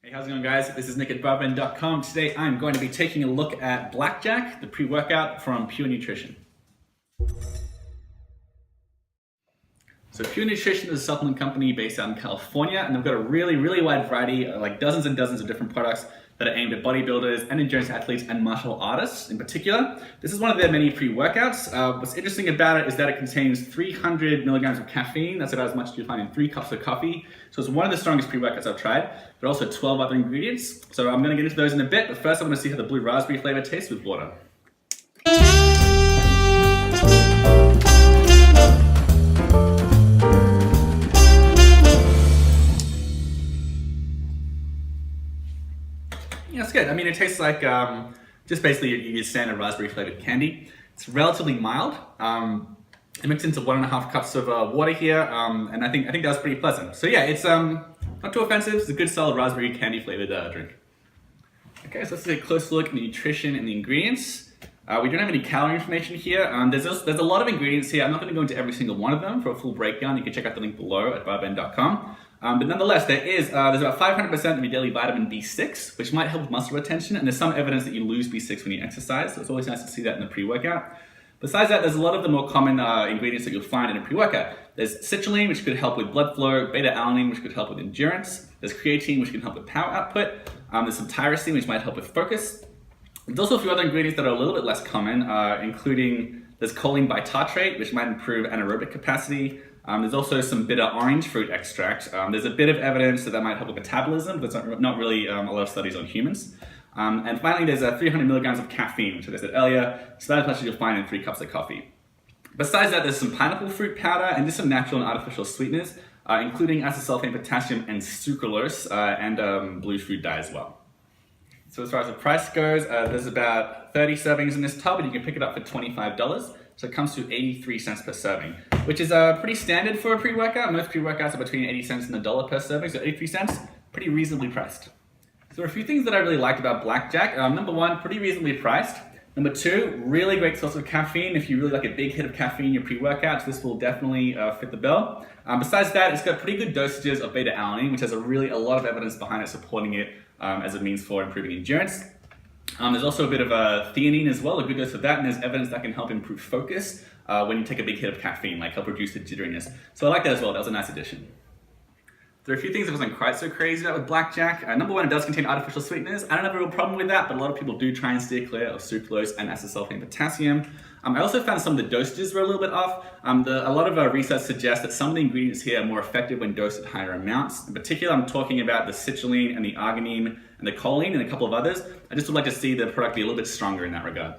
Hey, how's it going, guys? This is Nick at barben.com. Today I'm going to be taking a look at Blackjack, the pre-workout from Pure Nutrition. So Pure Nutrition is a supplement company based out in California, and they've got a really wide variety, like dozens and dozens of different products that are aimed at bodybuilders and endurance athletes and martial artists in particular. This is one of their many pre-workouts. What's interesting about it is that it contains 300 milligrams of caffeine. That's about as much as you find in 3 cups of coffee. So it's one of the strongest pre-workouts I've tried, but also 12 other ingredients. So I'm gonna get into those in a bit, but first I'm gonna see how the blue raspberry flavor tastes with water. Yeah, it's good. I mean, it tastes like just basically your standard raspberry flavored candy. It's relatively mild. I mixed into 1.5 cups of water here, and I think that was pretty pleasant. So yeah, it's not too offensive. It's a good solid raspberry candy flavored drink. Okay, so let's take a close look at the nutrition and the ingredients. We don't have any calorie information here. There's a lot of ingredients here. I'm not going to go into every single one of them. For a full breakdown, you can check out the link below at barben.com. But nonetheless, there's about 500% of your daily vitamin B6, which might help with muscle retention, and there's some evidence that you lose B6 when you exercise, so it's always nice to see that in the pre-workout. Besides that, there's a lot of the more common ingredients that you'll find in a pre-workout. There's citrulline, which could help with blood flow, beta-alanine, which could help with endurance. There's creatine, which can help with power output. There's some tyrosine, which might help with focus. There's also a few other ingredients that are a little bit less common, including there's choline bitartrate, which might improve anaerobic capacity. There's also some bitter orange fruit extract. There's a bit of evidence that might help with metabolism, but it's not really a lot of studies on humans. And finally, there's 300 milligrams of caffeine, which, as I said earlier, is about as much as you'll find in 3 cups of coffee. Besides that, there's some pineapple fruit powder and just some natural and artificial sweeteners, including acesulfame, potassium, and sucralose, and blue food dye as well. So as far as the price goes, there's about 30 servings in this tub, and you can pick it up for $25. So it comes to 83 cents per serving, which is pretty standard for a pre-workout. Most pre-workouts are between 80 cents and $1 per serving, so 83 cents, pretty reasonably priced. So there are a few things that I really liked about Blackjack. Number one, pretty reasonably priced. Number two, really great source of caffeine. If you really like a big hit of caffeine in your pre-workouts, this will definitely fit the bill. Besides that, it's got pretty good dosages of beta-alanine, which has a lot of evidence behind it supporting it as a means for improving endurance. There's also a bit of theanine as well, a good dose of that, and there's evidence that can help improve focus when you take a big hit of caffeine, like help reduce the jitteriness. So I like that as well. That was a nice addition. There are a few things I wasn't quite so crazy about with Blackjack. Number one, it does contain artificial sweeteners. I don't have a real problem with that, but a lot of people do try and steer clear of sucralose and acesulfame potassium. I also found some of the dosages were a little bit off. A lot of research suggests that some of the ingredients here are more effective when dosed at higher amounts. In particular, I'm talking about the citrulline and the arginine and the choline and a couple of others. I just would like to see the product be a little bit stronger in that regard.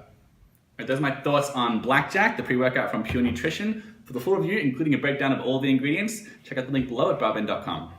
Right, those are my thoughts on Blackjack, the pre-workout from Pure Nutrition. For the full review, including a breakdown of all the ingredients, check out the link below at barben.com.